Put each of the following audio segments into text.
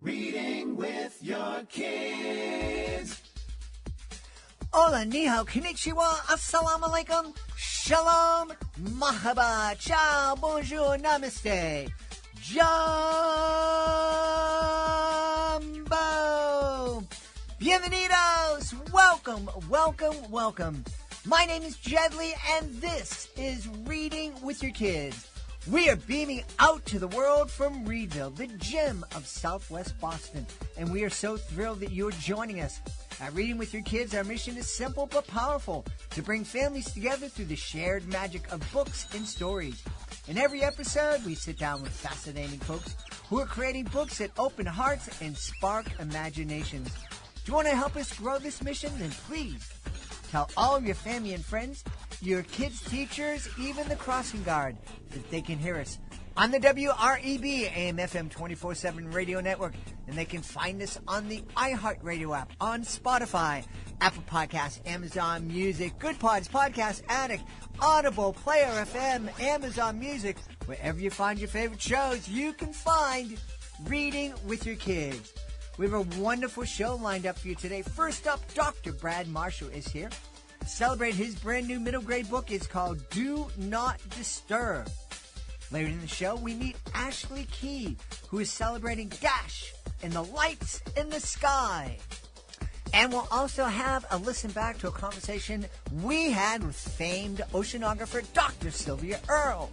Reading with your kids. Hola, ni hao, konnichiwa, assalamu alaikum, shalom, mahaba, ciao, bonjour, namaste, jumbo, bienvenidos, welcome. My name is Jedley, and this is Reading with Your Kids. We are beaming out to the world from Reedville, the gem of Southwest Boston, and we are so thrilled that you're joining us. At Reading with Your Kids, our mission is simple but powerful, to bring families together through the shared magic of books and stories. In every episode, we sit down with fascinating folks who are creating books that open hearts and spark imaginations. Do you want to help us grow this mission? Then please tell all of your family and friends, your kids' teachers, even the crossing guard, that they can hear us on the WREB AM/FM 24/7 radio network, and they can find us on the iHeartRadio app, on Spotify, Apple Podcasts, Amazon Music, Good Pods, Podcast Addict, Audible, Player FM, Amazon Music. Wherever you find your favorite shows, you can find Reading with Your Kids. We have a wonderful show lined up for you today. First up, Dr. Brad Marshall is here to celebrate his brand new middle grade book. It's called Do Not Disturb. Later in the show, we meet Ashley Key, who is celebrating Dash and the Lights in the Sky. And we'll also have a listen back to a conversation we had with famed oceanographer Dr. Sylvia Earle.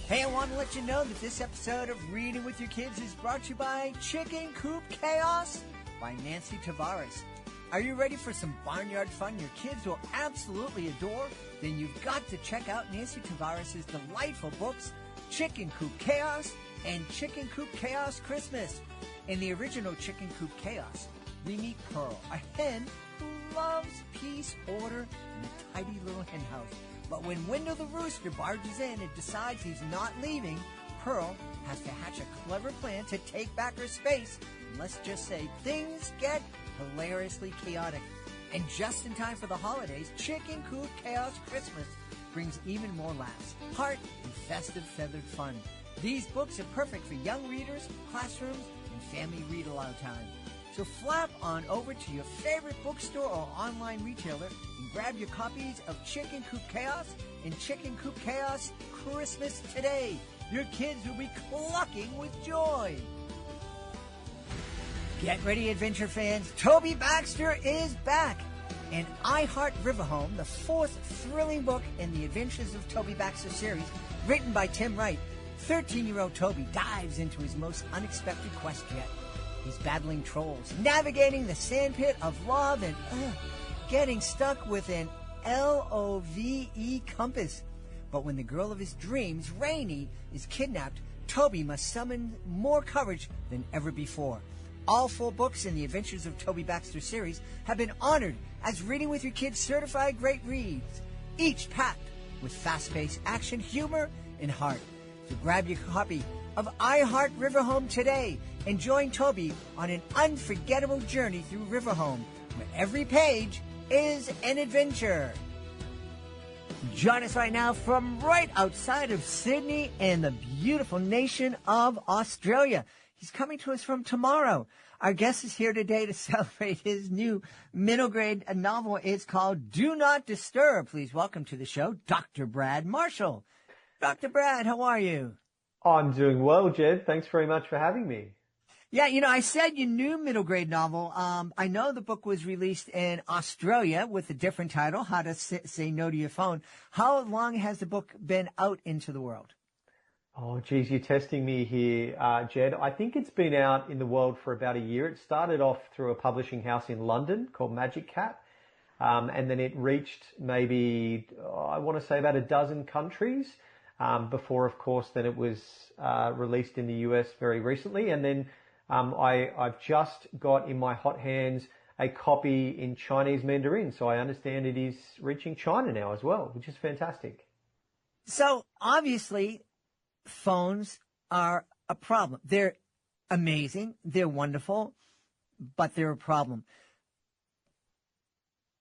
Hey, I want to let you know that this episode of Reading with Your Kids is brought to you by Chicken Coop Chaos by Nancy Tavares. Are you ready for some barnyard fun your kids will absolutely adore? Then you've got to check out Nancy Tavares' delightful books, Chicken Coop Chaos and Chicken Coop Chaos Christmas. In the original Chicken Coop Chaos, we meet Pearl, a hen who loves peace, order, and a tidy little hen house. But when Window the Rooster barges in and decides he's not leaving, Pearl has to hatch a clever plan to take back her space. And let's just say things get hilariously chaotic. And just in time for the holidays, Chicken Coop Chaos Christmas brings even more laughs, heart, and festive feathered fun. These books are perfect for young readers, classrooms, and family read-aloud time. So flap on over to your favorite bookstore or online retailer and grab your copies of Chicken Coop Chaos and Chicken Coop Chaos Christmas today. Your kids will be clucking with joy. Get ready, adventure fans. Toby Baxter is back. And I Heart River Home, the fourth thrilling book in the Adventures of Toby Baxter series, written by Tim Wright. 13-year-old Toby dives into his most unexpected quest yet. He's battling trolls, navigating the sandpit of love, and getting stuck with an LOVE compass. But when the girl of his dreams, Rainey, is kidnapped, Toby must summon more courage than ever before. All 4 books in the Adventures of Toby Baxter series have been honored as Reading with Your Kids certified great reads, each packed with fast-paced action, humor, and heart. So grab your copy of I Heart River Home today and join Toby on an unforgettable journey through River Home, where every page is an adventure. Join us right now from right outside of Sydney in the beautiful nation of Australia. He's coming to us from tomorrow. Our guest is here today to celebrate his new middle grade novel. It's called Do Not Disturb. Please welcome to the show, Dr. Brad Marshall. Dr. Brad, how are you? I'm doing well, Jed. Thanks very much for having me. Yeah, I said your new middle grade novel. I know the book was released in Australia with a different title, How to Say No to Your Phone. How long has the book been out into the world? Oh, geez, you're testing me here, Jed. I think it's been out in the world for about a year. It started off through a publishing house in London called Magic Cat. And then it reached maybe, I want to say about a dozen countries. Before, of course, then it was released in the US very recently. And then I've just got in my hot hands a copy in Chinese Mandarin. So I understand it is reaching China now as well, which is fantastic. So obviously, phones are a problem. They're amazing. They're wonderful, but they're a problem.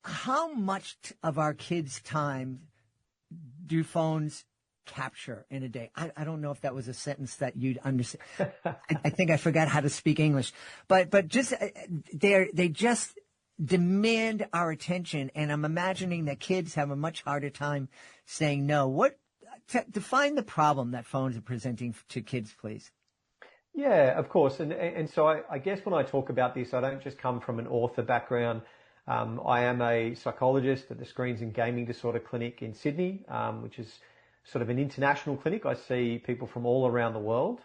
How much of our kids' time do phones capture in a day. I don't know if that was a sentence that you'd understand. I think I forgot how to speak English, but just they just demand our attention, and I'm imagining that kids have a much harder time saying no. Define the problem that phones are presenting to kids, please. Yeah, of course. And so I guess when I talk about this, I don't just come from an author background. I am a psychologist at the Screens and Gaming Disorder Clinic in Sydney, which is sort of an international clinic. I see people from all around the world.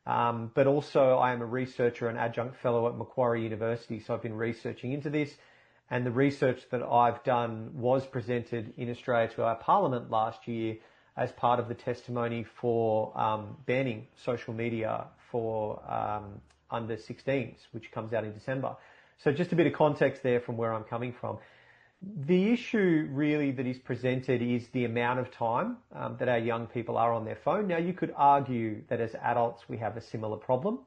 But also I am a researcher and adjunct fellow at Macquarie University. So I've been researching into this, and the research that I've done was presented in Australia to our Parliament last year as part of the testimony for banning social media for under 16s, which comes out in December. So just a bit of context there from where I'm coming from. The issue really that is presented is the amount of time that our young people are on their phone. Now, you could argue that as adults we have a similar problem.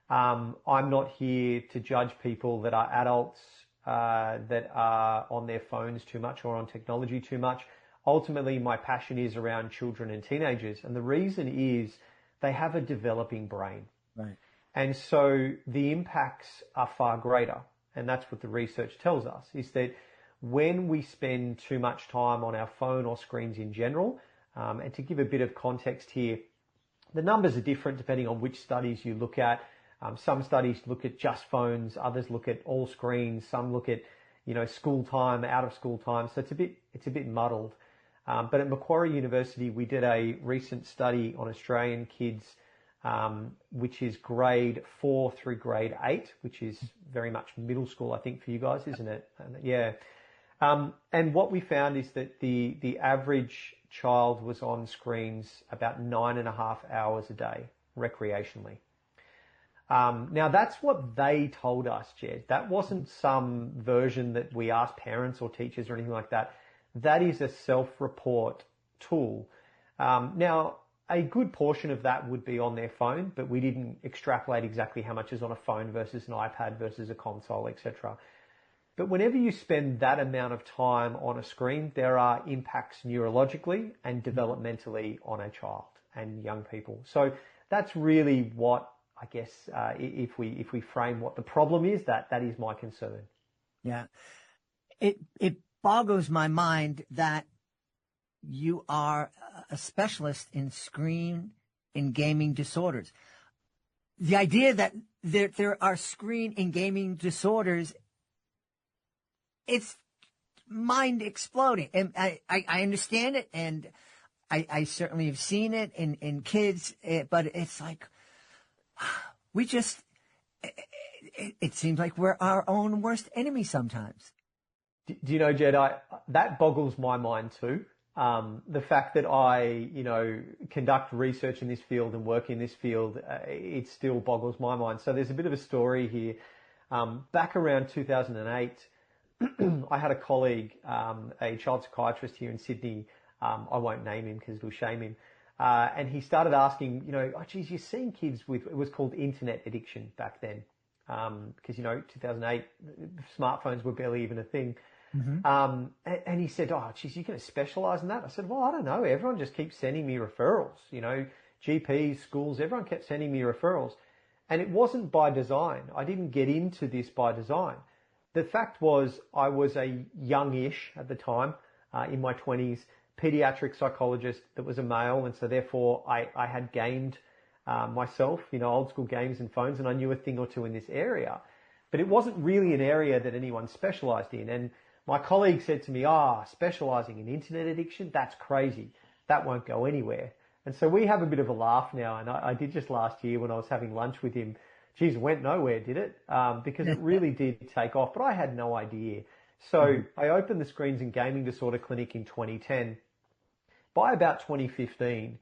I'm not here to judge people that are adults that are on their phones too much or on technology too much. Ultimately, my passion is around children and teenagers, and the reason is they have a developing brain. Right. And so the impacts are far greater, and that's what the research tells us, is that when we spend too much time on our phone or screens in general, and to give a bit of context here, the numbers are different depending on which studies you look at. Some studies look at just phones, others look at all screens, some look at, school time, out of school time. So it's a bit muddled. But at Macquarie University, we did a recent study on Australian kids, which is grade 4 through grade 8, which is very much middle school, I think, for you guys, isn't it? Yeah. And what we found is that the average child was on screens about 9.5 hours a day, recreationally. Now that's what they told us, Jed. That wasn't some version that we asked parents or teachers or anything like that. That is a self-report tool. Now, a good portion of that would be on their phone, but we didn't extrapolate exactly how much is on a phone versus an iPad versus a console, etc. But whenever you spend that amount of time on a screen, there are impacts neurologically and developmentally on a child and young people. So that's really what, I guess, if we frame what the problem is, that is my concern. Yeah. It boggles my mind that you are a specialist in screen and gaming disorders. The idea that there are screen and gaming disorders, it's mind exploding. And I understand it, and I certainly have seen it in kids, but it's like, it seems like we're our own worst enemy sometimes. Do you know, Jed, that boggles my mind too. The fact that I, conduct research in this field and work in this field, it still boggles my mind. So there's a bit of a story here. Back around 2008, I had a colleague, a child psychiatrist here in Sydney. I won't name him because it'll shame him. And he started asking, oh, geez, you're seeing kids with, it was called internet addiction back then. Because, 2008, smartphones were barely even a thing. Mm-hmm. And he said, oh, geez, you're going to specialize in that? I said, well, I don't know. Everyone just keeps sending me referrals, GPs, schools, everyone kept sending me referrals. And it wasn't by design. I didn't get into this by design. The fact was I was a youngish at the time, in my 20s, pediatric psychologist that was a male. And so therefore I had gamed myself, old school games and phones, and I knew a thing or two in this area. But it wasn't really an area that anyone specialized in. And my colleague said to me, specializing in internet addiction, that's crazy. That won't go anywhere. And so we have a bit of a laugh now. And I did just last year when I was having lunch with him. Geez, it went nowhere, did it? Because it really did take off, but I had no idea. So I opened the Screens and Gaming Disorder Clinic in 2010. By about 2015,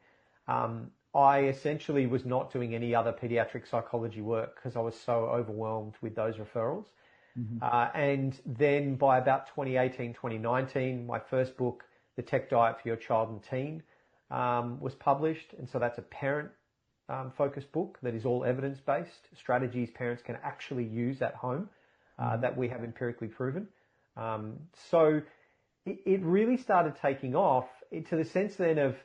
I essentially was not doing any other pediatric psychology work because I was so overwhelmed with those referrals. Mm-hmm. And then by about 2018, 2019, my first book, The Tech Diet for Your Child and Teen, was published. And so that's a parent focused book that is all evidence-based strategies parents can actually use at home that we have empirically proven. So it really started taking off to the sense then of,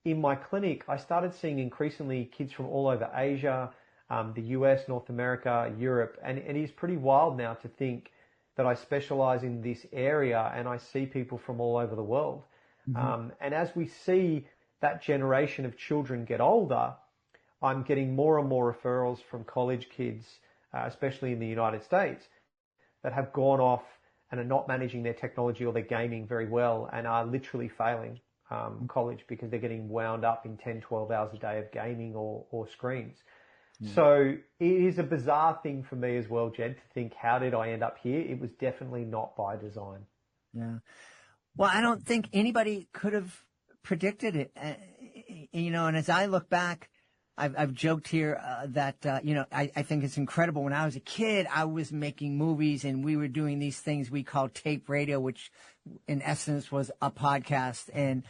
in my clinic, I started seeing increasingly kids from all over Asia, the US, North America, Europe, and it is pretty wild now to think that I specialize in this area and I see people from all over the world. And as we see that generation of children get older, I'm getting more and more referrals from college kids, especially in the United States, that have gone off and are not managing their technology or their gaming very well and are literally failing college because they're getting wound up in 10, 12 hours a day of gaming or screens. So it is a bizarre thing for me as well, Jed, to think, how did I end up here? It was definitely not by design. Yeah. Well, I don't think anybody could have predicted it. And as I look back, I've joked here that, I think it's incredible. When I was a kid, I was making movies and we were doing these things we called tape radio, which in essence was a podcast. And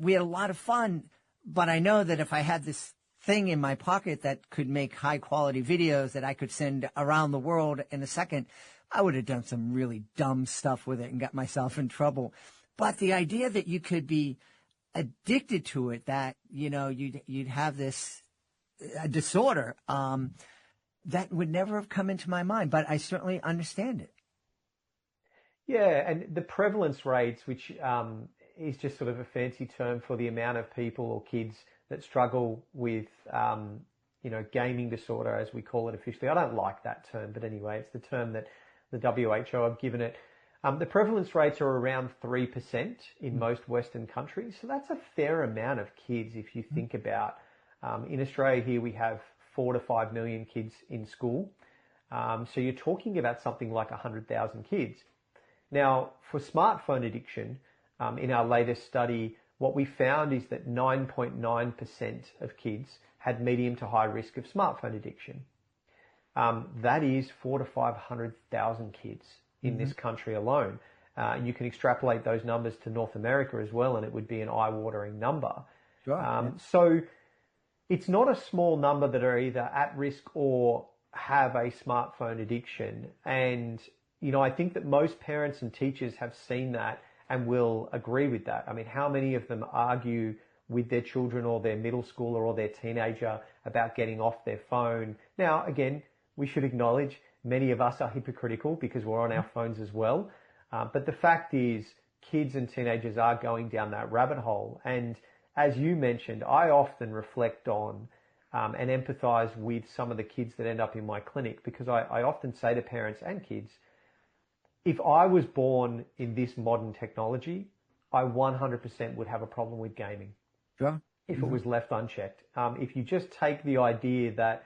we had a lot of fun. But I know that if I had this thing in my pocket that could make high quality videos that I could send around the world in a second, I would have done some really dumb stuff with it and got myself in trouble. But the idea that you could be addicted to it, that, you'd have this disorder, that would never have come into my mind, but I certainly understand it. Yeah. And the prevalence rates, which, is just sort of a fancy term for the amount of people or kids that struggle with, gaming disorder, as we call it officially. I don't like that term, but anyway, it's the term that the WHO have given it. The prevalence rates are around 3% in most Western countries. So that's a fair amount of kids if you think about, in Australia here we have 4 to 5 million kids in school. So you're talking about something like 100,000 kids. Now, for smartphone addiction, in our latest study, what we found is that 9.9% of kids had medium to high risk of smartphone addiction. That is 4 to 500,000 kids in this country alone. You can extrapolate those numbers to North America as well, and it would be an eye-watering number. Sure. So it's not a small number that are either at risk or have a smartphone addiction. And, I think that most parents and teachers have seen that and will agree with that. I mean, how many of them argue with their children or their middle schooler or their teenager about getting off their phone? Now, again, we should acknowledge many of us are hypocritical because we're on our phones as well. But the fact is, kids and teenagers are going down that rabbit hole. And as you mentioned, I often reflect on and empathize with some of the kids that end up in my clinic, because I often say to parents and kids, if I was born in this modern technology, I 100% would have a problem with gaming. Sure. If it was left unchecked. If you just take the idea that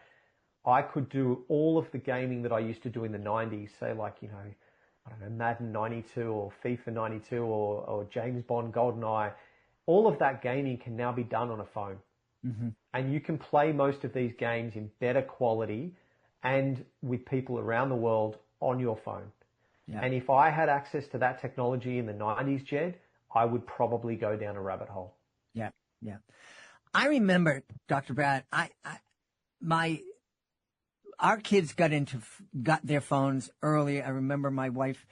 I could do all of the gaming that I used to do in the 90s, say like, I don't know, Madden 92 or FIFA 92 or James Bond GoldenEye, all of that gaming can now be done on a phone. And you can play most of these games in better quality and with people around the world on your phone. Yeah. And if I had access to that technology in the 90s, Jed, I would probably go down a rabbit hole. Yeah, yeah. I remember, Dr. Brad, our kids got their phones early. I remember my wife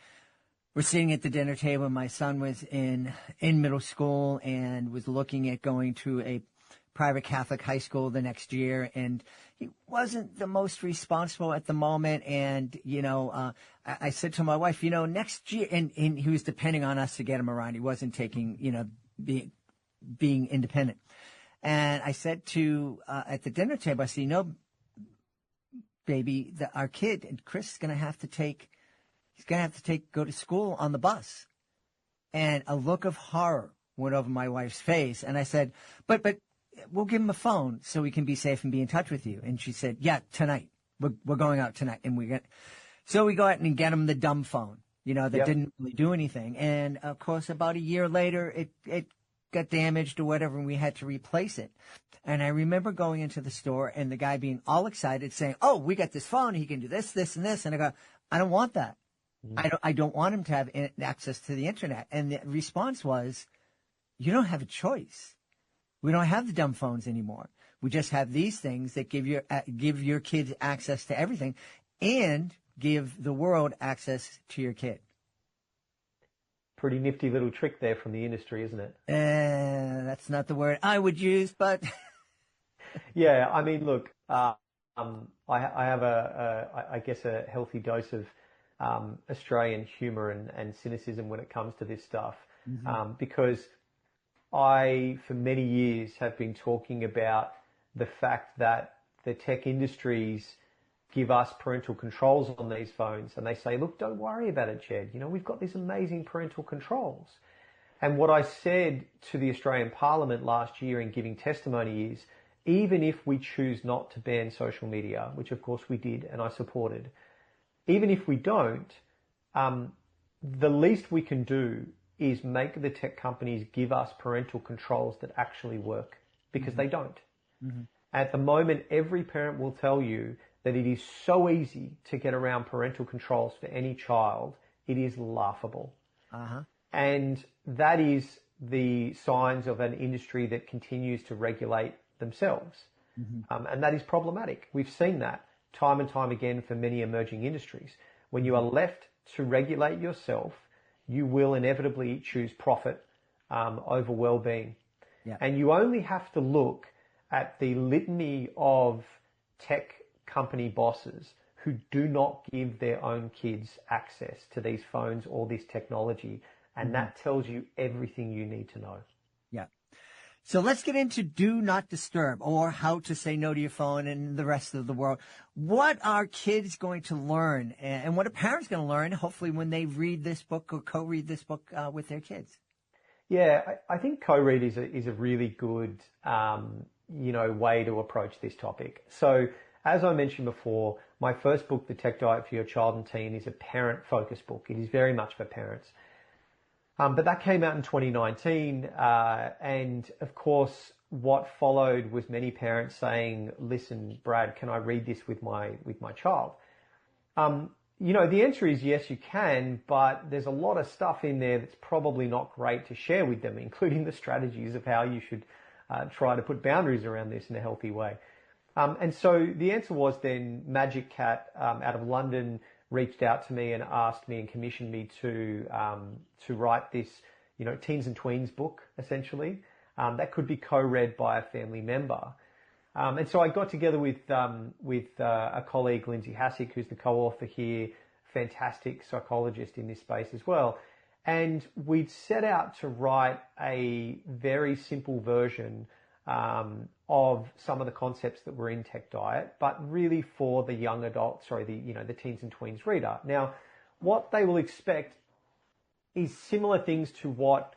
was sitting at the dinner table. My son was in middle school and was looking at going to a private Catholic high school the next year, and he wasn't the most responsible at the moment. And, I said to my wife, next year, and he was depending on us to get him around. He wasn't taking, being independent. And I said at the dinner table, I said, baby, our kid, Chris, is going to have to go to school on the bus. And a look of horror went over my wife's face. And I said, but we'll give him a phone so he can be safe and be in touch with you. And she said, yeah, tonight. We're going out tonight. And so we go out and get him the dumb phone, that didn't really do anything. And of course, about a year later, it got damaged or whatever, and we had to replace it. And I remember going into the store and the guy being all excited saying, oh, we got this phone. He can do this, this, and this. And I go, I don't want that. I don't want him to have access to the internet. And the response was, you don't have a choice. We don't have the dumb phones anymore. We just have these things that give your kids access to everything and give the world access to your kid. Pretty nifty little trick there from the industry, isn't it? That's not the word I would use, but Yeah, I mean, look, I have I guess a healthy dose of Australian humour and cynicism when it comes to this stuff, because I, for many years, have been talking about the fact that the tech industries give us parental controls on these phones, and they say, look, don't worry about it, Jed. You know, we've got these amazing parental controls. And what I said to the Australian Parliament last year in giving testimony is, even if we choose not to ban social media, which of course we did and I supported, even if we don't, the least we can do is make the tech companies give us parental controls that actually work, because they don't. At the moment, every parent will tell you that it is so easy to get around parental controls for any child, it is laughable. And that is the signs of an industry that continues to regulate themselves. And that is problematic. We've seen that time and time again for many emerging industries. When you are left to regulate yourself, you will inevitably choose profit over well-being. And you only have to look at the litany of tech company bosses who do not give their own kids access to these phones or this technology. And that tells you everything you need to know. Yeah. So let's get into do not disturb, or how to say no to your phone and the rest of the world. What are kids going to learn, and what are parents going to learn, hopefully, when they read this book or co-read this book with their kids? Yeah, I think co-read is a really good, way to approach this topic. So as I mentioned before, my first book, The Tech Diet for Your Child and Teen, is a parent-focused book. It is very much for parents. But that came out in 2019, and of course, what followed was many parents saying, "Listen, Brad, can I read this with my child?" The answer is yes, you can, but there's a lot of stuff in there that's probably not great to share with them, including the strategies of how you should try to put boundaries around this in a healthy way. And so the answer was then Magic Cat out of London reached out to me and asked me and commissioned me to write this, teens and tweens book, essentially, that could be co-read by a family member. And so I got together with a colleague, Lindsay Hassick, who's the co-author here, fantastic psychologist in this space as well. And we'd set out to write a very simple version of some of the concepts that were in Tech Diet, but really for the young adult, the teens and tweens reader. Now, what they will expect is similar things to what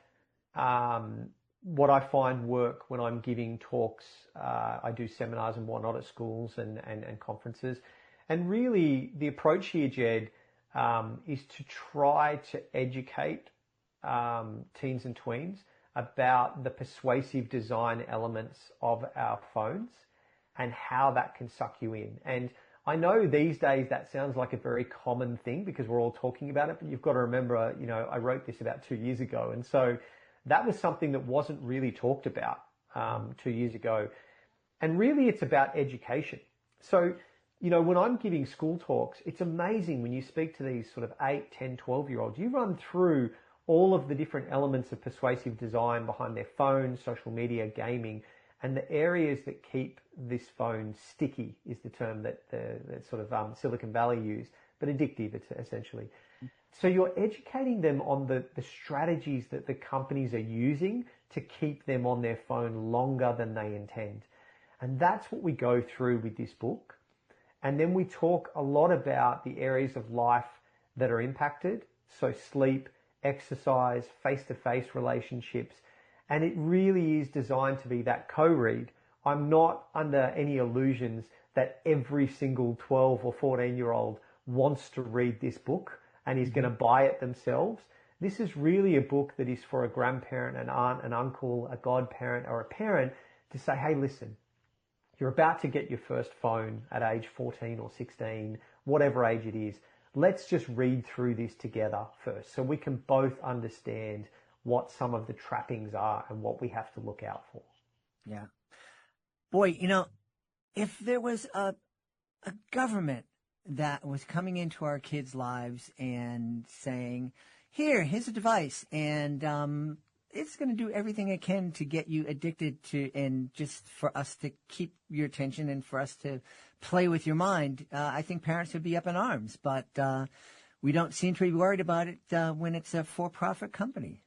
I find work when I'm giving talks. I do seminars and whatnot at schools and conferences. And really the approach here, Jed, is to try to educate teens and tweens about the persuasive design elements of our phones and how that can suck you in. And I know these days that sounds like a very common thing because we're all talking about it, but you've got to remember, I wrote this about 2 years ago. And so that was something that wasn't really talked about 2 years ago. And really it's about education. So, when I'm giving school talks, it's amazing when you speak to these sort of 8, 10, 12-year-olds, you run through all of the different elements of persuasive design behind their phone, social media, gaming, and the areas that keep this phone sticky is the term that sort of Silicon Valley use, but addictive, it's essentially. So you're educating them on the strategies that the companies are using to keep them on their phone longer than they intend. And that's what we go through with this book. And then we talk a lot about the areas of life that are impacted. So sleep, exercise, face-to-face relationships. And it really is designed to be that co-read. I'm not under any illusions that every single 12 or 14-year-old wants to read this book and is going to buy it themselves. This is really a book that is for a grandparent, an aunt, an uncle, a godparent, or a parent to say, hey, listen, you're about to get your first phone at age 14 or 16, whatever age it is. Let's just read through this together first so we can both understand what some of the trappings are and what we have to look out for. Yeah. Boy, if there was a government that was coming into our kids' lives and saying, here's a device, and it's going to do everything it can to get you addicted to, and just for us to keep your attention and for us to play with your mind. I think parents would be up in arms, but we don't seem to be worried about it when it's a for-profit company.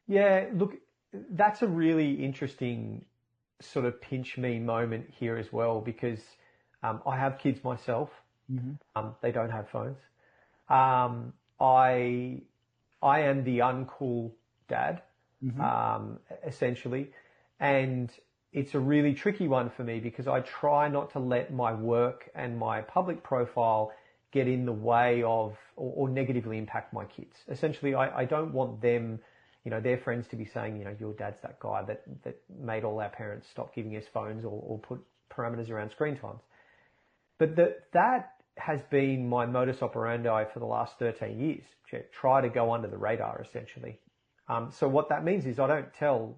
Yeah, look, that's a really interesting sort of pinch me moment here as well, because I have kids myself. They don't have phones. I am the uncool dad, essentially, and it's a really tricky one for me because I try not to let my work and my public profile get in the way of or negatively impact my kids. Essentially, I don't want them, their friends to be saying, your dad's that guy that made all our parents stop giving us phones or put parameters around screen times. But that has been my modus operandi for the last 13 years. Try to go under the radar, essentially. So what that means is I don't tell,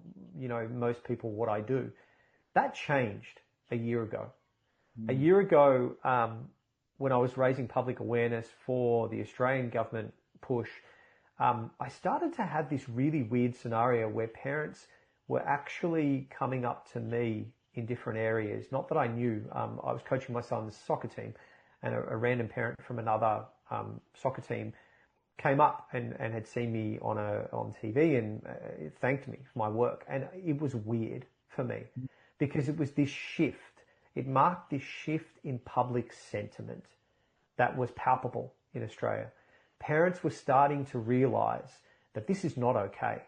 most people what I do. That changed a year ago. A year ago, when I was raising public awareness for the Australian government push, I started to have this really weird scenario where parents were actually coming up to me in different areas. Not that I knew. I was coaching my son's soccer team, and a random parent from another soccer team came up and had seen me on TV and thanked me for my work. And it was weird for me because it was this shift. It marked this shift in public sentiment that was palpable in Australia. Parents were starting to realize that this is not okay,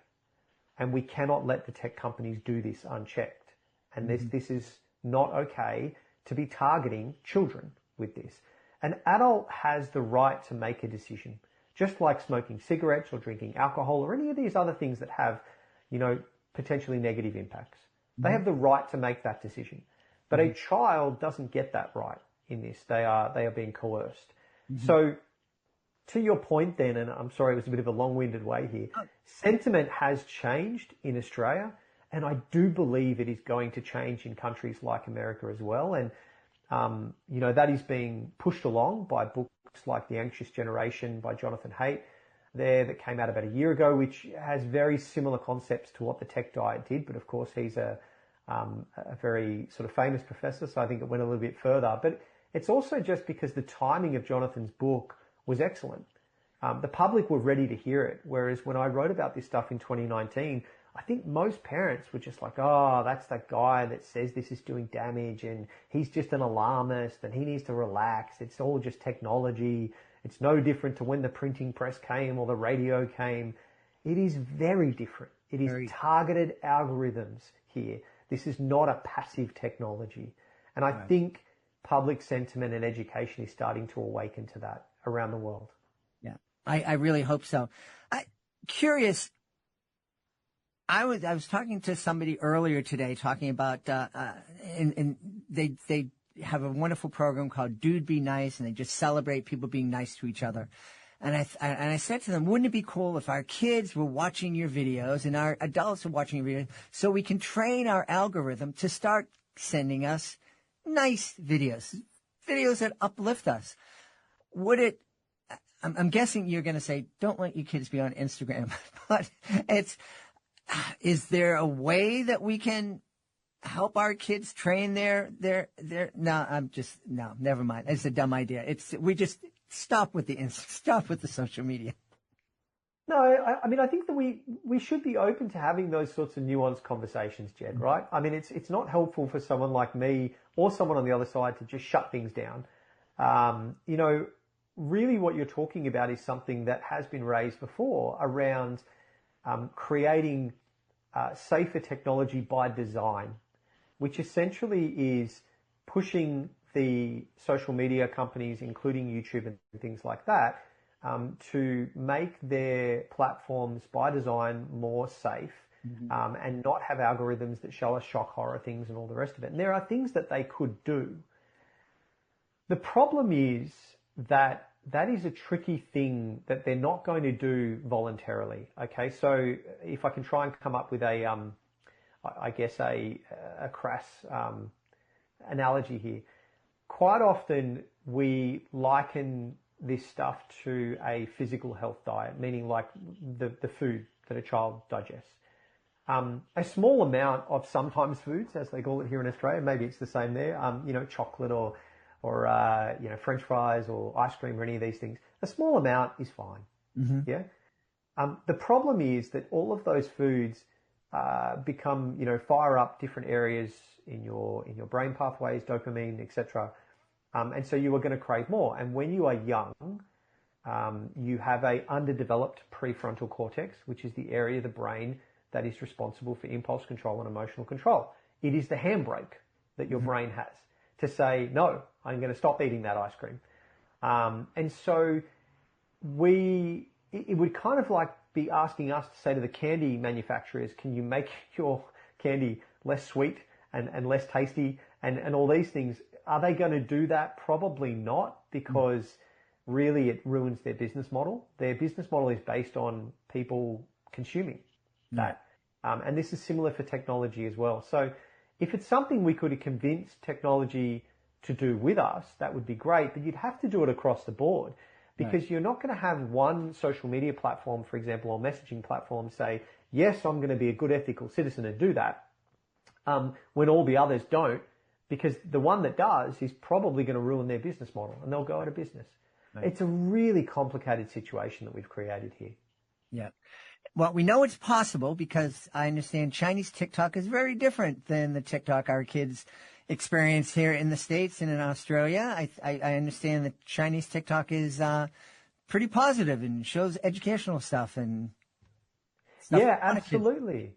and we cannot let the tech companies do this unchecked. And this is not okay to be targeting children with this. An adult has the right to make a decision, just like smoking cigarettes or drinking alcohol or any of these other things that have, potentially negative impacts. They have the right to make that decision. But a child doesn't get that right in this. They are being coerced. So to your point then, and I'm sorry it was a bit of a long-winded way here, sentiment has changed in Australia, and I do believe it is going to change in countries like America as well. And, that is being pushed along by books like The Anxious Generation by Jonathan Haidt that came out about a year ago, which has very similar concepts to what the tech diet did. But of course, he's a very sort of famous professor, so I think it went a little bit further. But it's also just because the timing of Jonathan's book was excellent. The public were ready to hear it, whereas when I wrote about this stuff in 2019, I think most parents were just like, oh, that's that guy that says this is doing damage and he's just an alarmist and he needs to relax. It's all just technology. It's no different to when the printing press came or the radio came. It is very different. It is targeted algorithms here. This is not a passive technology. And I think public sentiment and education is starting to awaken to that around the world. Yeah, I really hope so. Curious, I was talking to somebody earlier today talking about, and they have a wonderful program called Dude Be Nice, and they just celebrate people being nice to each other. And I said to them, wouldn't it be cool if our kids were watching your videos and our adults were watching your videos so we can train our algorithm to start sending us nice videos that uplift us? Would it, I'm guessing you're going to say, don't let your kids be on Instagram, but is there a way that we can help our kids train their, no, never mind. It's a dumb idea. We just stop with the social media. No, I mean, I think that we should be open to having those sorts of nuanced conversations, Jed, right? I mean, it's not helpful for someone like me or someone on the other side to just shut things down. Really what you're talking about is something that has been raised before around creating safer technology by design, which essentially is pushing the social media companies, including YouTube and things like that, to make their platforms by design more safe and not have algorithms that show us shock horror things and all the rest of it. And there are things that they could do. The problem is that is a tricky thing that they're not going to do voluntarily. Okay, so if I can try and come up with a crass analogy here, quite often we liken this stuff to a physical health diet, meaning like the food that a child digests. A small amount of sometimes foods, as they call it here in Australia, maybe it's the same there, chocolate or French fries or ice cream or any of these things. A small amount is fine. Mm-hmm. Yeah. The problem is that all of those foods become, fire up different areas in your brain pathways, dopamine, etc. And so you are going to crave more. And when you are young, you have a underdeveloped prefrontal cortex, which is the area of the brain that is responsible for impulse control and emotional control. It is the handbrake that your brain has to say, no, I'm going to stop eating that ice cream. And so it would kind of like be asking us to say to the candy manufacturers, can you make your candy less sweet and less tasty and all these things? Are they going to do that? Probably not, because really it ruins their business model. Their business model is based on people consuming that. And this is similar for technology as well. So if it's something we could convince technology to do with us, that would be great, but you'd have to do it across the board, because you're not going to have one social media platform, for example, or messaging platform say, yes, I'm going to be a good ethical citizen and do that, when all the others don't, because the one that does is probably going to ruin their business model and they'll go out of business. Right. It's a really complicated situation that we've created here. Yeah. Well, we know it's possible because I understand Chinese TikTok is very different than the TikTok our kids experience here in the States and in Australia. I understand that Chinese TikTok is pretty positive and shows educational stuff and stuff. Yeah, absolutely.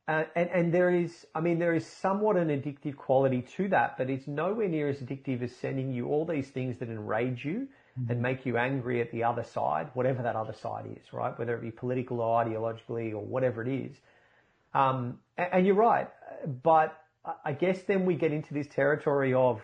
And there is somewhat an addictive quality to that, but it's nowhere near as addictive as sending you all these things that enrage you and make you angry at the other side, whatever that other side is, right? Whether it be political or ideologically or whatever it is. And you're right, but I guess then we get into this territory of,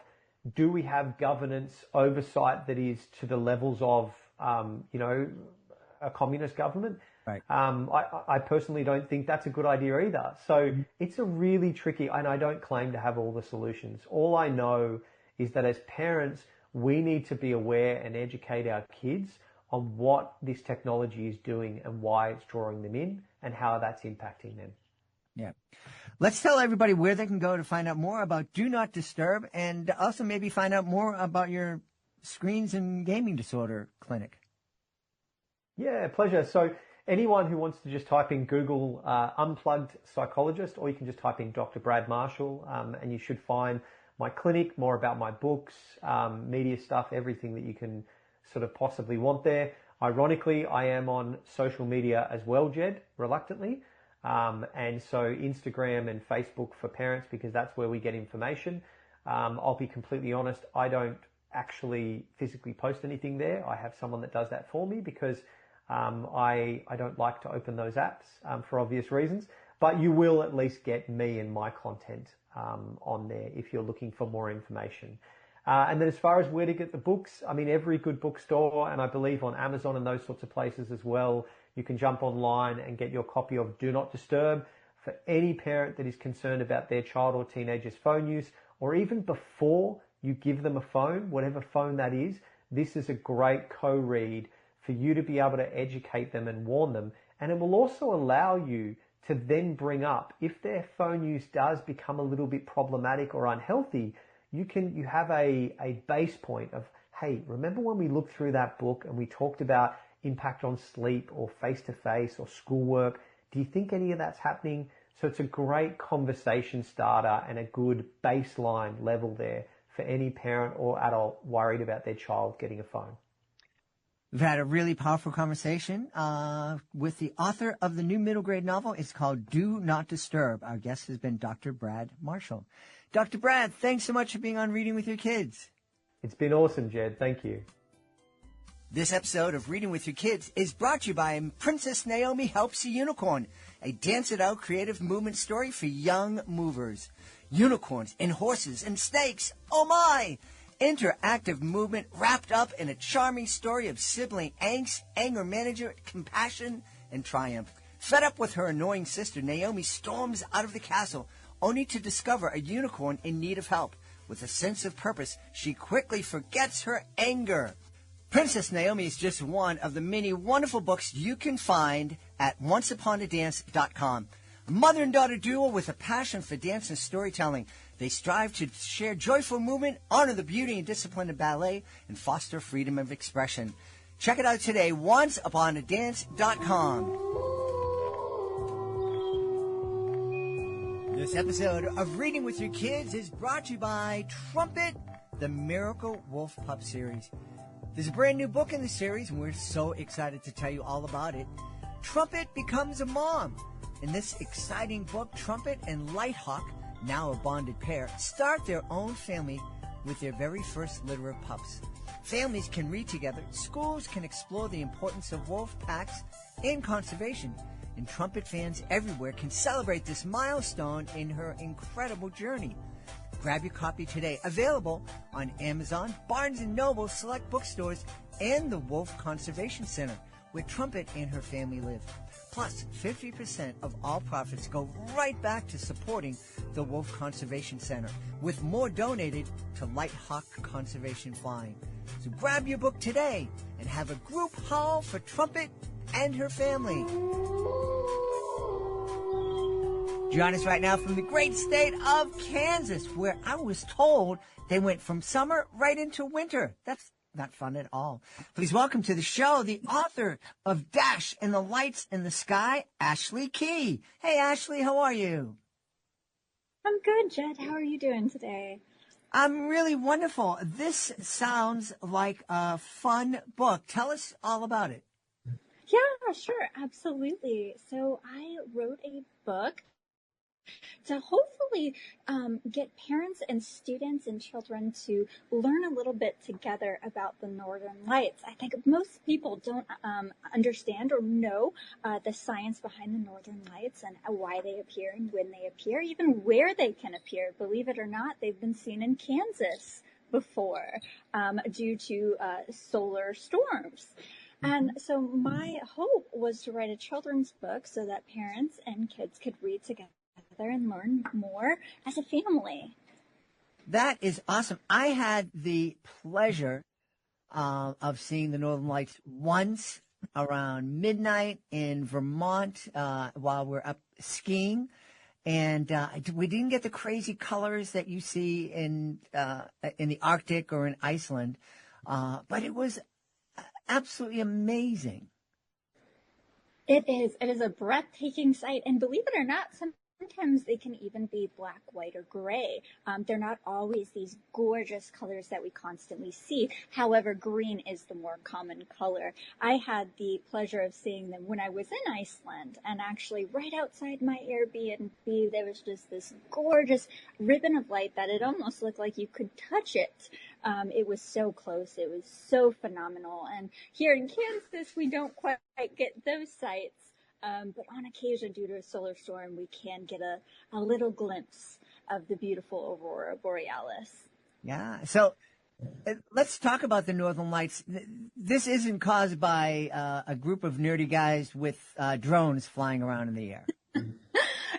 do we have governance oversight that is to the levels of, a communist government? Right. I personally don't think that's a good idea either. So it's a really tricky, and I don't claim to have all the solutions. All I know is that as parents, we need to be aware and educate our kids on what this technology is doing and why it's drawing them in and how that's impacting them. Yeah. Let's tell everybody where they can go to find out more about Do Not Disturb, and also maybe find out more about your screens and gaming disorder clinic. Yeah, pleasure. So anyone who wants to just type in Google unplugged psychologist, or you can just type in Dr. Brad Marshall, and you should find my clinic, more about my books, media stuff, everything that you can sort of possibly want there. Ironically, I am on social media as well, Jed, reluctantly. And so Instagram and Facebook for parents, because that's where we get information. I'll be completely honest, I don't actually physically post anything there. I have someone that does that for me, because I don't like to open those apps for obvious reasons. But you will at least get me and my content on there if you're looking for more information. And then as far as where to get the books, I mean, every good bookstore, and I believe on Amazon and those sorts of places as well, you can jump online and get your copy of Do Not Disturb for any parent that is concerned about their child or teenager's phone use, or even before you give them a phone, whatever phone that is. This is a great co-read for you to be able to educate them and warn them. And it will also allow you to then bring up, if their phone use does become a little bit problematic or unhealthy, you have a base point of, hey, remember when we looked through that book and we talked about impact on sleep or face-to-face or schoolwork? Do you think any of that's happening? So it's a great conversation starter and a good baseline level there for any parent or adult worried about their child getting a phone. We've had a really powerful conversation with the author of the new middle grade novel. It's called Do Not Disturb. Our guest has been Dr. Brad Marshall. Dr. Brad, thanks so much for being on Reading with Your Kids. It's been awesome, Jed. Thank you. This episode of Reading with Your Kids is brought to you by Princess Naomi Helps a Unicorn, a dance-it-out creative movement story for young movers. Unicorns and horses and snakes, oh my! Interactive movement wrapped up in a charming story of sibling angst, anger management, compassion, and triumph. Fed up with her annoying sister, Naomi storms out of the castle, only to discover a unicorn in need of help. With a sense of purpose, she quickly forgets her anger. Princess Naomi is just one of the many wonderful books you can find at onceuponadance.com. A mother and daughter duo with a passion for dance and storytelling. They strive to share joyful movement, honor the beauty and discipline of ballet, and foster freedom of expression. Check it out today, onceuponadance.com. This episode of Reading with Your Kids is brought to you by Trumpet, the Miracle Wolf Pup series. There's a brand new book in the series, and we're so excited to tell you all about it. Trumpet becomes a mom. In this exciting book, Trumpet and Lighthawk, now a bonded pair, start their own family with their very first litter of pups. Families can read together, schools can explore the importance of wolf packs and conservation, and Trumpet fans everywhere can celebrate this milestone in her incredible journey. Grab your copy today. Available on Amazon, Barnes & Noble, select bookstores, and the Wolf Conservation Center, where Trumpet and her family live. Plus, 50% of all profits go right back to supporting the Wolf Conservation Center, with more donated to Lighthawk Conservation Flying. So grab your book today and have a group haul for Trumpet and her family. Join us right now from the great state of Kansas, where I was told they went from summer right into winter. That's not fun at all. Please welcome to the show the author of Dash and the Lights in the Sky, Ashley Key. Hey, Ashley, how are you? I'm good, Jed. How are you doing today? I'm really wonderful. This sounds like a fun book. Tell us all about it. Yeah, sure. Absolutely. So I wrote a book to hopefully get parents and students and children to learn a little bit together about the Northern Lights. I think most people don't understand or know the science behind the Northern Lights and why they appear and when they appear, even where they can appear. Believe it or not, they've been seen in Kansas before due to solar storms. And so my hope was to write a children's book so that parents and kids could read together and learn more as a family. That is awesome. I had the pleasure of seeing the Northern Lights once around midnight in Vermont while we're up skiing. And we didn't get the crazy colors that you see in the Arctic or in Iceland, but it was absolutely amazing. It is. It is a breathtaking sight. And believe it or not, sometimes they can even be black, white, or gray. They're not always these gorgeous colors that we constantly see. However, green is the more common color. I had the pleasure of seeing them when I was in Iceland, and actually right outside my Airbnb, there was just this gorgeous ribbon of light that it almost looked like you could touch it. It was so close. It was so phenomenal. And here in Kansas, we don't quite get those sights. But on occasion, due to a solar storm, we can get a little glimpse of the beautiful aurora borealis. Yeah. So let's talk about the Northern Lights. This isn't caused by a group of nerdy guys with drones flying around in the air.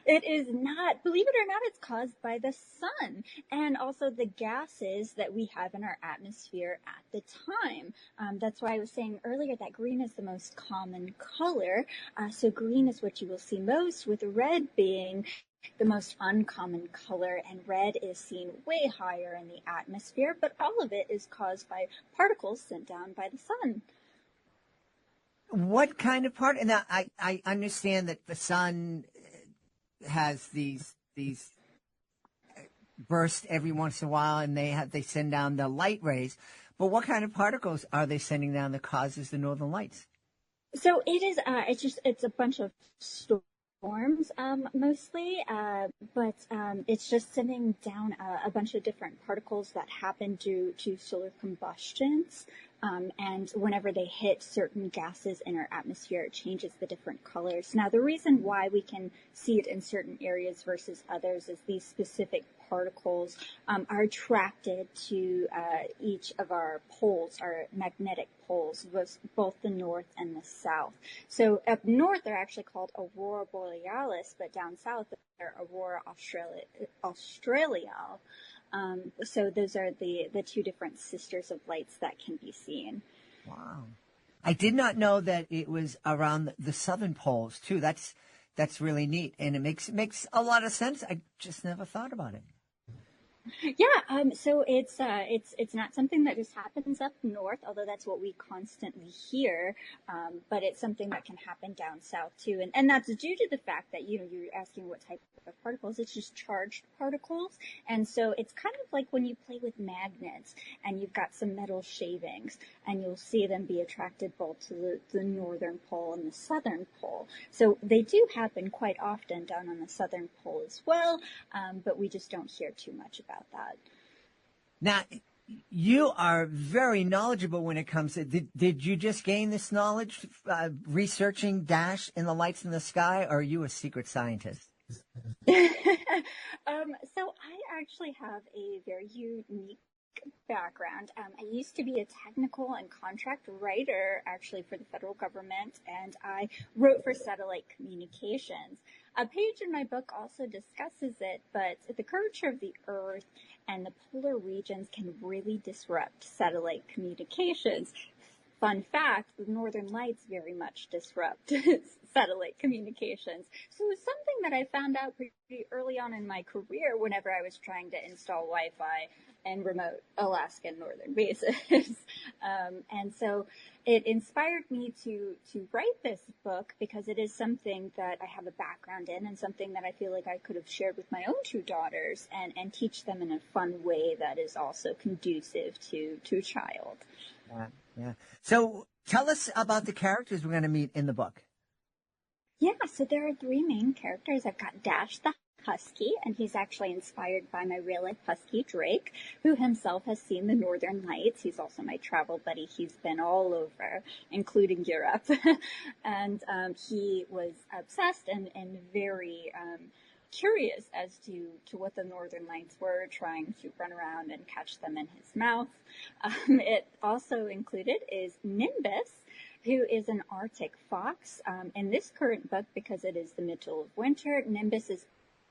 It is not. Believe it or not, it's caused by the sun and also the gases that we have in our atmosphere at the time. That's why I was saying earlier that green is the most common color. So green is what you will see most, with red being the most uncommon color, and red is seen way higher in the atmosphere, but all of it is caused by particles sent down by the sun. What kind of part? Now, I understand that the sun has these bursts every once in a while, and they send down the light rays. But what kind of particles are they sending down that causes the Northern Lights? So it is. It's a bunch of storms mostly, but it's just sending down a bunch of different particles that happen due to solar combustions. And whenever they hit certain gases in our atmosphere, it changes the different colors. Now, the reason why we can see it in certain areas versus others is these specific particles are attracted to each of our poles, our magnetic poles, both the north and the south. So up north, they're actually called aurora borealis, but down south, they're aurora australiale. So those are the two different sisters of lights that can be seen. Wow. I did not know that it was around the southern poles too. That's really neat, and it makes a lot of sense. I just never thought about it. Yeah, so it's not something that just happens up north, although that's what we constantly hear. But it's something that can happen down south too, and that's due to the fact that you're asking what type of particles. It's just charged particles, and so it's kind of like when you play with magnets and you've got some metal shavings, and you'll see them be attracted both to the northern pole and the southern pole. So they do happen quite often down on the southern pole as well, but we just don't hear too much about that. Now, you are very knowledgeable when it comes to. Did you just gain this knowledge researching Dash in the Lights in the Sky, or are you a secret scientist? So I actually have a very unique background. I used to be a technical and contract writer actually for the federal government, and I wrote for satellite communications. A page in my book also discusses it, but the curvature of the Earth and the polar regions can really disrupt satellite communications. Fun fact, the northern lights very much disrupt satellite communications. So it was something that I found out pretty early on in my career whenever I was trying to install Wi-Fi and remote Alaska and northern bases. And so it inspired me to write this book because it is something that I have a background in and something that I feel like I could have shared with my own two daughters and teach them in a fun way that is also conducive to a child. Yeah. So tell us about the characters we're going to meet in the book. Yeah, so there are three main characters. I've got Dash the Husky, and he's actually inspired by my real-life husky, Drake, who himself has seen the Northern Lights. He's also my travel buddy. He's been all over, including Europe. And he was obsessed and very curious as to what the Northern Lights were, trying to run around and catch them in his mouth. It also included is Nimbus, who is an Arctic fox. In this current book, because it is the middle of winter, Nimbus is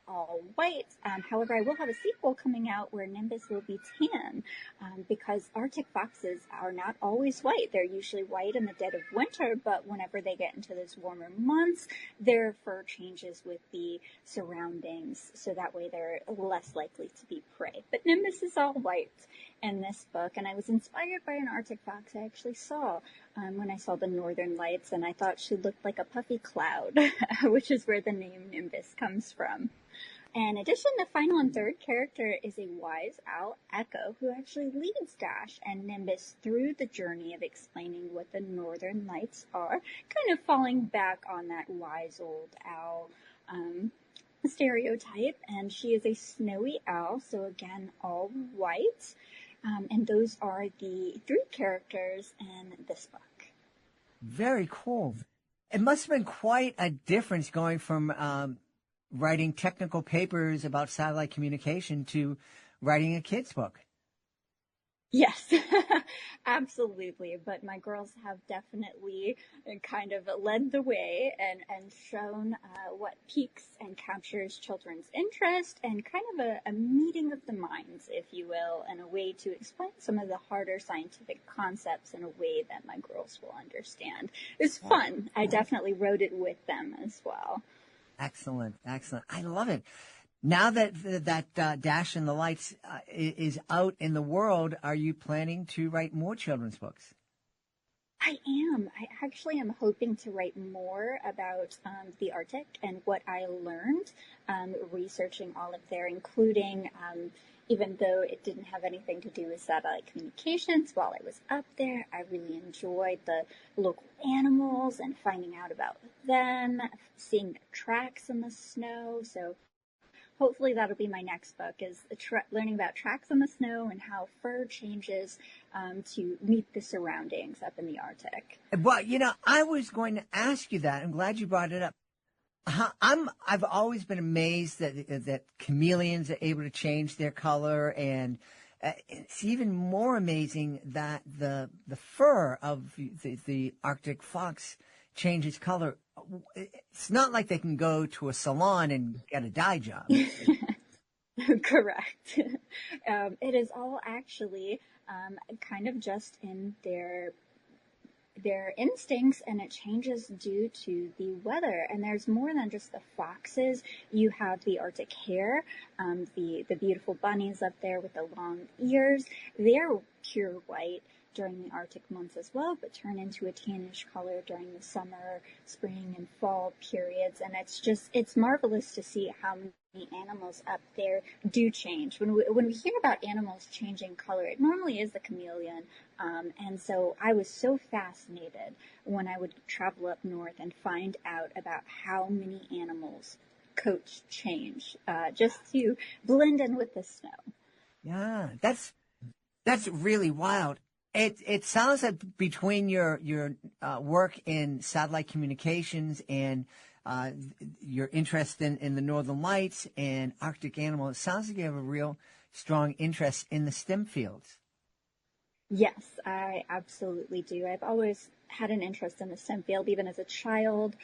all white. However, I will have a sequel coming out where Nimbus will be tan, because Arctic foxes are not always white. They're usually white in the dead of winter, but whenever they get into those warmer months, their fur changes with the surroundings, so that way they're less likely to be prey. But Nimbus is all white in this book, and I was inspired by an Arctic fox I actually saw when I saw the Northern Lights, and I thought she looked like a puffy cloud, which is where the name Nimbus comes from. In addition, the final and third character is a wise owl, Echo, who actually leads Dash and Nimbus through the journey of explaining what the Northern Lights are, kind of falling back on that wise old owl stereotype. And she is a snowy owl, so again, all white. And those are the three characters in this book. Very cool. It must have been quite a difference going from writing technical papers about satellite communication to writing a kid's book. Yes, absolutely. But my girls have definitely kind of led the way and shown what piques and captures children's interest, and kind of a meeting of the minds, if you will, and a way to explain some of the harder scientific concepts in a way that my girls will understand. It's fun. I definitely wrote it with them as well. Excellent. I love it. Now that Dash and the Lights is out in the world, are you planning to write more children's books? I am. I actually am hoping to write more about the Arctic and what I learned researching all of there, including, even though it didn't have anything to do with satellite communications, while I was up there, I really enjoyed the local animals and finding out about them, seeing their tracks in the snow. So hopefully that'll be my next book, is learning about tracks in the snow and how fur changes to meet the surroundings up in the Arctic. Well, I was going to ask you that. I'm glad you brought it up. I've always been amazed that chameleons are able to change their color, and it's even more amazing that the fur of the Arctic fox changes color. It's not like they can go to a salon and get a dye job. Correct. It is all actually kind of just in their their instincts, and it changes due to the weather. And there's more than just the foxes. You have the Arctic hare, the beautiful bunnies up there with the long ears. They're pure white during the Arctic months as well, but turn into a tannish color during the summer, spring, and fall periods. And it's marvelous to see how many animals up there do change. When we hear about animals changing color, it normally is the chameleon. And so I was so fascinated when I would travel up north and find out about how many animals coats change, just to blend in with the snow. Yeah, that's really wild. It sounds like between your work in satellite communications and your interest in the Northern Lights and Arctic animals, it sounds like you have a real strong interest in the STEM fields. Yes, I absolutely do. I've always had an interest in the STEM field, even as a child.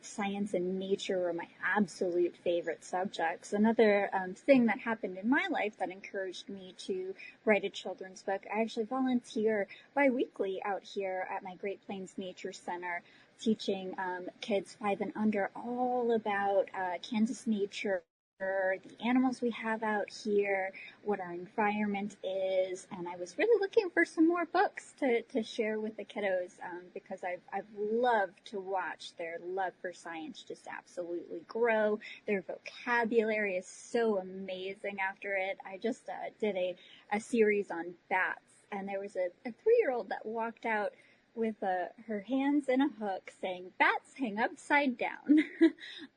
Science and nature were my absolute favorite subjects. Another thing that happened in my life that encouraged me to write a children's book, I actually volunteer biweekly out here at my Great Plains Nature Center, teaching kids 5 and under all about Kansas nature, the animals we have out here, what our environment is, and I was really looking for some more books to share with the kiddos, because I've loved to watch their love for science just absolutely grow. Their vocabulary is so amazing after it. I just did a series on bats, and there was a 3-year-old that walked out with her hands in a hook saying, "Bats hang upside down."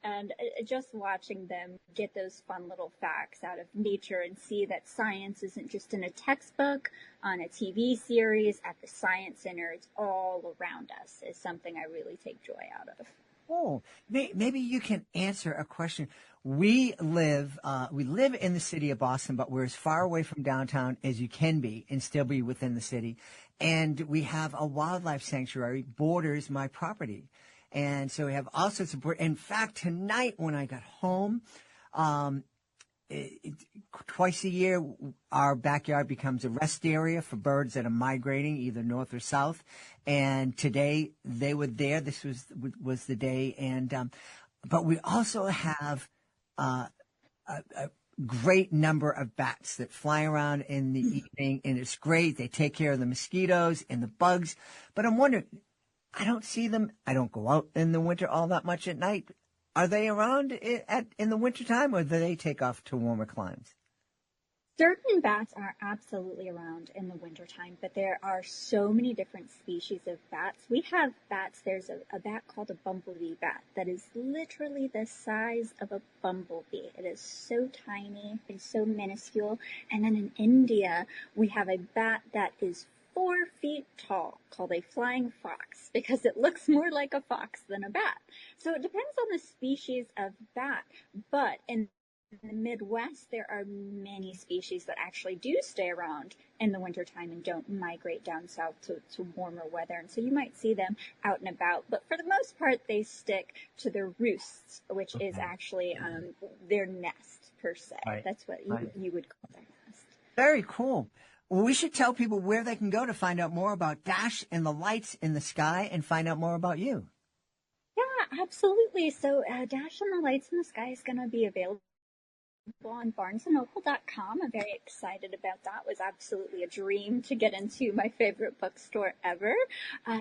And just watching them get those fun little facts out of nature and see that science isn't just in a textbook, on a TV series, at the Science Center, it's all around us, is something I really take joy out of. Oh, maybe you can answer a question. We live in the city of Boston, but we're as far away from downtown as you can be and still be within the city. And we have a wildlife sanctuary borders my property. And so we have all sorts of birds. In fact, tonight when I got home, twice a year, our backyard becomes a rest area for birds that are migrating either north or south. And today they were there. This was the day. And but we also have a great number of bats that fly around in the evening, and it's great. They take care of the mosquitoes and the bugs. But I'm wondering, I don't see them. I don't go out in the winter all that much at night. Are they around in the wintertime, or do they take off to warmer climes? Certain bats are absolutely around in the wintertime, but there are so many different species of bats. We have bats. There's a bat called a bumblebee bat that is literally the size of a bumblebee. It is so tiny. It's so minuscule. And then in India, we have a bat that is 4 feet tall, called a flying fox, because it looks more like a fox than a bat. So it depends on the species of bat, but in the Midwest, there are many species that actually do stay around in the wintertime and don't migrate down south to warmer weather. And so you might see them out and about. But for the most part, they stick to their roosts, which is actually their nest, per se. Right. That's what you would call their nest. Very cool. Well, we should tell people where they can go to find out more about Dash and the lights in the sky and find out more about you. Yeah, absolutely. So Dash and the Lights in the Sky is going to be available on barnesandnoble.com. I'm very excited about that. It was absolutely a dream to get into my favorite bookstore ever.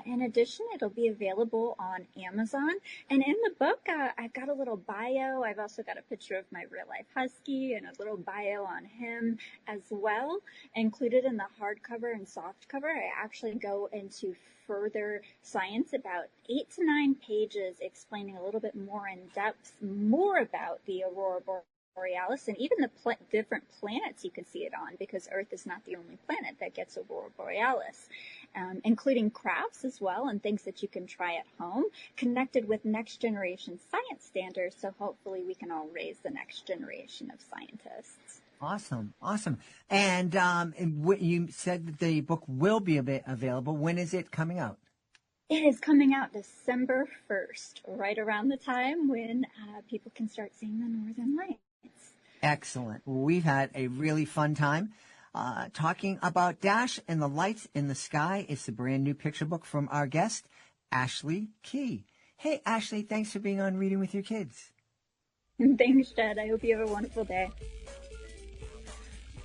In addition, it'll be available on Amazon. And in the book, I've got a little bio. I've also got a picture of my real life husky and a little bio on him as well. Included in the hardcover and softcover, I actually go into further science, about 8 to 9 pages, explaining a little bit more in depth, more about the aurora borealis and even the different planets you can see it on, because Earth is not the only planet that gets aurora borealis, including crafts as well and things that you can try at home, connected with next generation science standards, so hopefully we can all raise the next generation of scientists. Awesome. And you said that the book will be available. When is it coming out? It is coming out December 1st, right around the time when people can start seeing the northern lights. Excellent. Well, we've had a really fun time. talking about Dash and the Lights in the Sky. It's a brand new picture book from our guest, Ashley Key. Hey, Ashley, thanks for being on Reading with Your Kids. Thanks, Jed. I hope you have a wonderful day.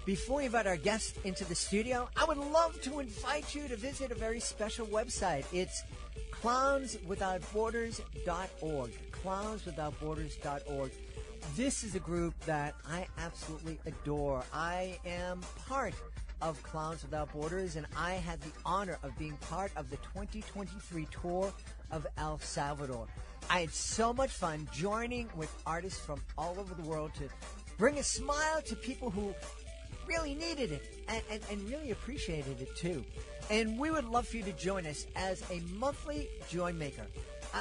Before we invite our guest into the studio, I would love to invite you to visit a very special website. It's clownswithoutborders.org. Clownswithoutborders.org. This is a group that I absolutely adore. I am part of Clowns Without Borders, and I had the honor of being part of the 2023 tour of El Salvador. I had so much fun joining with artists from all over the world to bring a smile to people who really needed it and really appreciated it too. And we would love for you to join us as a monthly Joy Maker.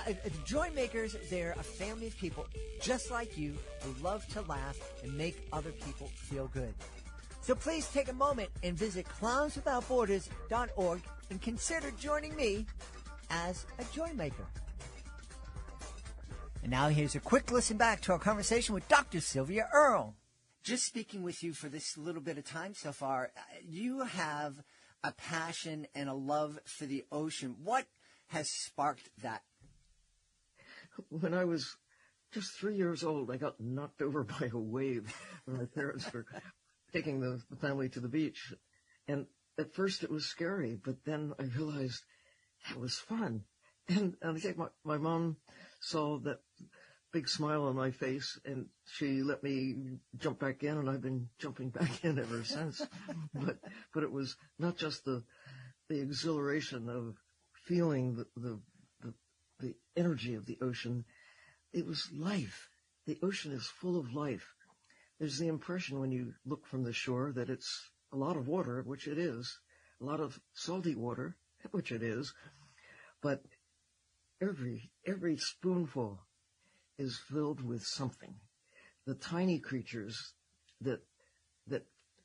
The Joy Makers, they're a family of people just like you who love to laugh and make other people feel good. So please take a moment and visit clownswithoutborders.org and consider joining me as a Joy Maker. And now here's a quick listen back to our conversation with Dr. Sylvia Earle. Just speaking with you for this little bit of time so far, you have a passion and a love for the ocean. What has sparked that? When I was just 3 years old, I got knocked over by a wave when my parents were taking the family to the beach. And at first it was scary, but then I realized that was fun. And I think my mom saw that big smile on my face, and she let me jump back in, and I've been jumping back in ever since. But it was not just the exhilaration of feeling the energy of the ocean. It was life. The ocean is full of life. There's the impression when you look from the shore that it's a lot of water, which it is, a lot of salty water, which it is, but every spoonful is filled with something. The tiny creatures that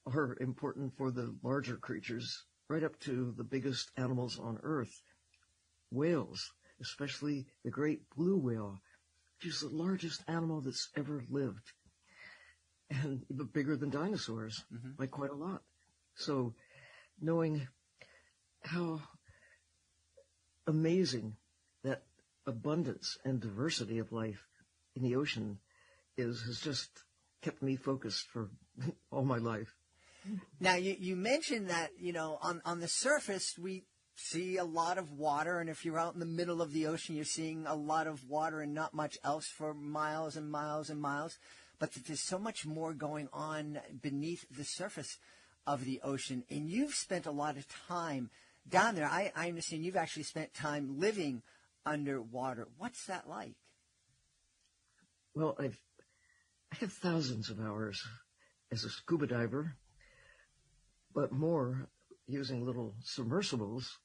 are important for the larger creatures, right up to the biggest animals on Earth, whales, especially the great blue whale, which is the largest animal that's ever lived, and even bigger than dinosaurs by quite a lot. So knowing how amazing that abundance and diversity of life in the ocean has just kept me focused for all my life. Now, you mentioned that, on the surface, we see a lot of water, and if you're out in the middle of the ocean, you're seeing a lot of water and not much else for miles and miles and miles. But there's so much more going on beneath the surface of the ocean, and you've spent a lot of time down there. I understand you've actually spent time living underwater. What's that like? Well, I have thousands of hours as a scuba diver, but more using little submersibles,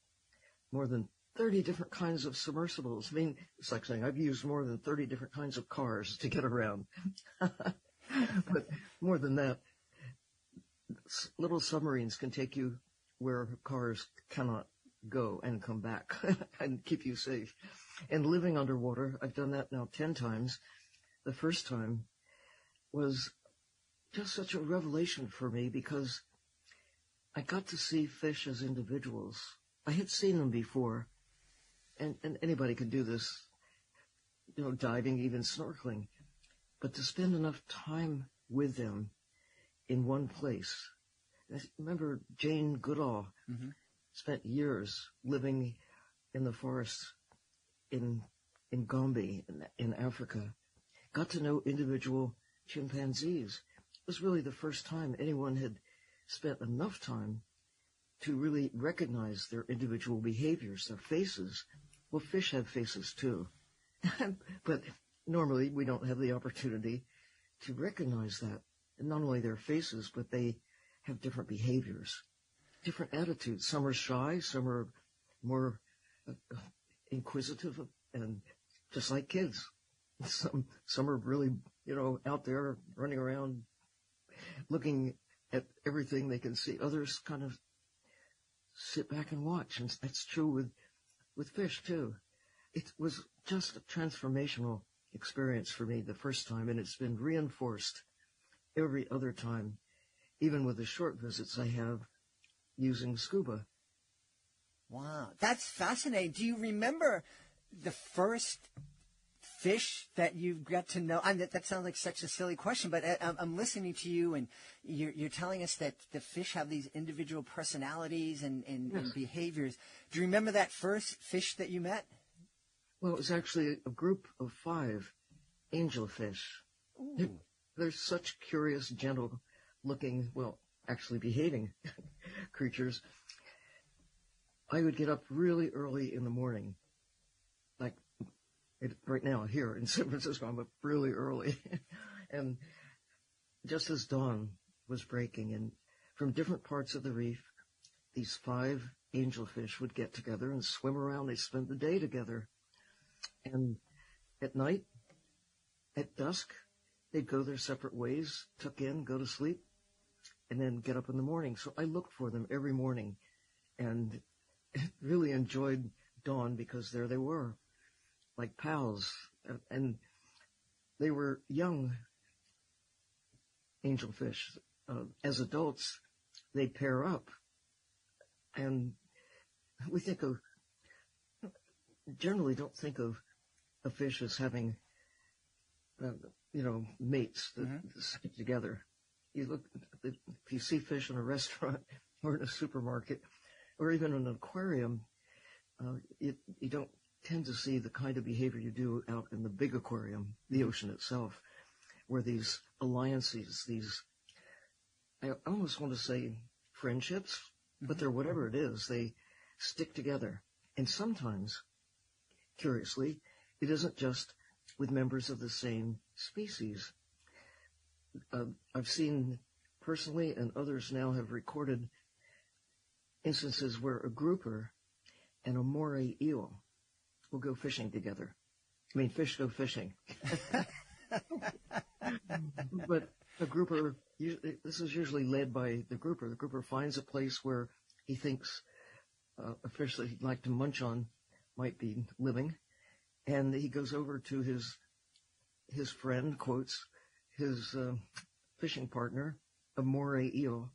more than 30 different kinds of submersibles. I mean, it's like saying I've used more than 30 different kinds of cars to get around. But more than that, little submarines can take you where cars cannot go and come back and keep you safe. And living underwater, I've done that now 10 times. The first time was just such a revelation for me because I got to see fish as individuals. I had seen them before, and anybody could do this, diving, even snorkeling. But to spend enough time with them in one place. I remember Jane Goodall spent years living in the forests in Gombe, in Africa. Got to know individual chimpanzees. It was really the first time anyone had spent enough time to really recognize their individual behaviors, their faces. Well, fish have faces too. But normally we don't have the opportunity to recognize that. And not only their faces, but they have different behaviors, different attitudes. Some are shy, some are more inquisitive and just like kids. Some are really, out there running around looking at everything they can see. Others kind of sit back and watch. And that's true with fish too. It was just a transformational experience for me the first time, and it's been reinforced every other time. even with the short visits I have using scuba. Wow, that's fascinating. Do you remember the first fish that you got to know? That sounds like such a silly question, but I'm listening to you, and you're telling us that the fish have these individual personalities and behaviors. Do you remember that first fish that you met? Well, it was actually a group of 5 angelfish. They're such curious, gentle-looking, well, actually behaving creatures. I would get up really early in the morning, like right now here in San Francisco. I'm up really early, and just as dawn was breaking, and from different parts of the reef, these 5 angelfish would get together and swim around. They'd spend the day together, and at night, at dusk, they'd go their separate ways, tuck in, go to sleep, and then get up in the morning. So I looked for them every morning, and really enjoyed dawn because there they were, like pals. And they were young angelfish. As adults, they pair up. And we generally don't think of a fish as having, mates that stick together. If you see fish in a restaurant or in a supermarket, or even in an aquarium, you don't tend to see the kind of behavior you do out in the big aquarium, the ocean itself, where these alliances, I almost want to say friendships, but they're whatever it is, they stick together. And sometimes, curiously, it isn't just with members of the same species. I've seen personally, and others now have recorded, instances where a grouper and a moray eel will go fishing together. I mean, fish go fishing. But a grouper, this is usually led by the grouper. The grouper finds a place where he thinks a fish that he'd like to munch on might be living, and he goes over to his friend, quotes, his fishing partner, a moray eel,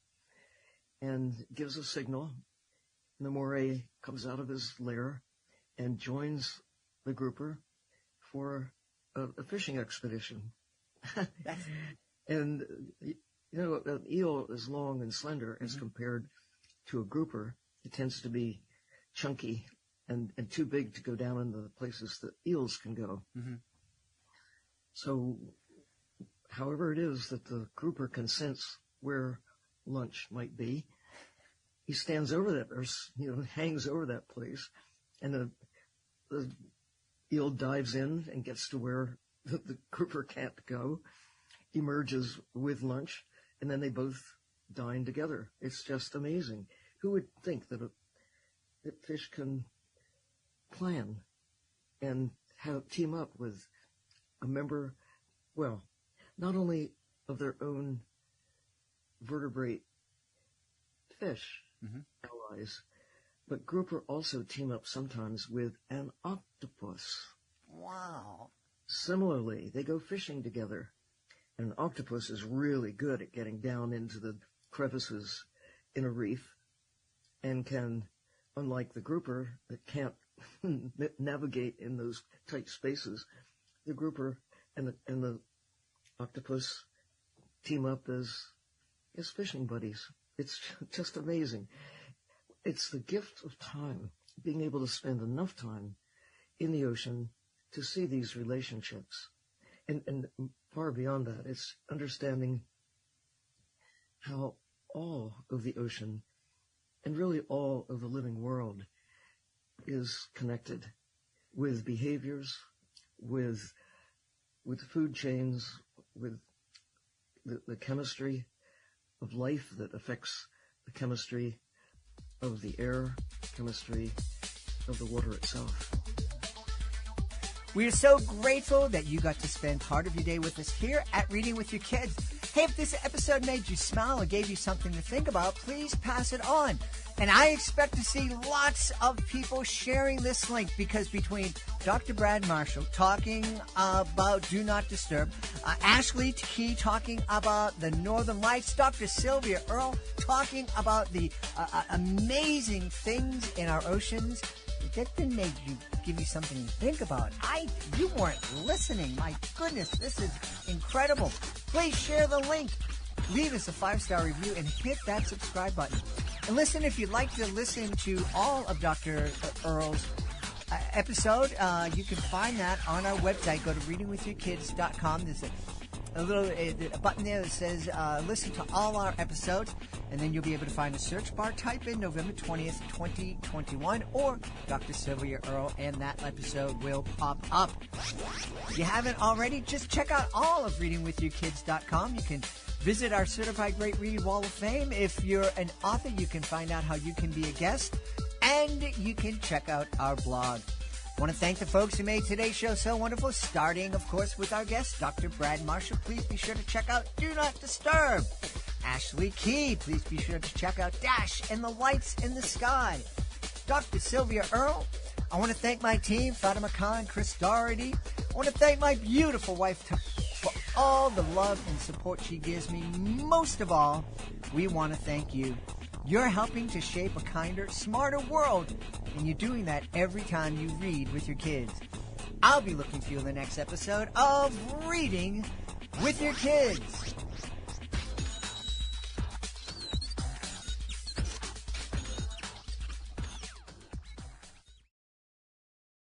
and gives a signal. And the moray comes out of his lair and joins the grouper for a fishing expedition. And, an eel is long and slender as compared to a grouper. It tends to be chunky and too big to go down into the places that eels can go. So, however it is that the grouper can sense where lunch might be, he stands over that, or hangs over that place, and the eel dives in and gets to where the grouper can't go, emerges with lunch, and then they both dine together. It's just amazing. Who would think that that fish can plan and team up with a member, well, not only of their own vertebrate fish allies, but grouper also team up sometimes with an octopus. Wow. Similarly, they go fishing together. And an octopus is really good at getting down into the crevices in a reef and can, unlike the grouper that can't navigate in those tight spaces, the grouper and the octopus team up as fishing buddies. It's just amazing. It's the gift of time, being able to spend enough time in the ocean to see these relationships. And far beyond that, it's understanding how all of the ocean and really all of the living world is connected with behaviors, with food chains, with the chemistry of life that affects the chemistry of the air, chemistry of the water itself. We are so grateful that you got to spend part of your day with us here at Reading with Your Kids. Hey, if this episode made you smile or gave you something to think about, please pass it on. And I expect to see lots of people sharing this link because between Dr. Brad Marshall talking about Do Not Disturb, Ashley Key talking about the Northern Lights, Dr. Sylvia Earle talking about the amazing things in our oceans, that didn't give you something to think about. You weren't listening. My goodness, this is incredible. Please share the link. Leave us a 5-star review and hit that subscribe button. And listen, if you'd like to listen to all of Dr. Earle's episode, you can find that on our website. Go to readingwithyourkids.com. There's a little button there that says listen to all our episodes, and then you'll be able to find a search bar. Type in November 20th, 2021, or Dr. Sylvia Earle, and that episode will pop up. If you haven't already, just check out all of readingwithyourkids.com. You can visit our Certified Great Reading Wall of Fame. If you're an author, you can find out how you can be a guest, and you can check out our blog. I want to thank the folks who made today's show so wonderful, starting, of course, with our guest, Dr. Brad Marshall. Please be sure to check out Do Not Disturb. Ashley Key, please be sure to check out Dash and the Lights in the Sky. Dr. Sylvia Earle, I want to thank my team, Fatima Khan, Chris Doherty. I want to thank my beautiful wife for all the love and support she gives me. Most of all, we want to thank you. You're helping to shape a kinder, smarter world, and you're doing that every time you read with your kids. I'll be looking for you in the next episode of Reading with Your Kids.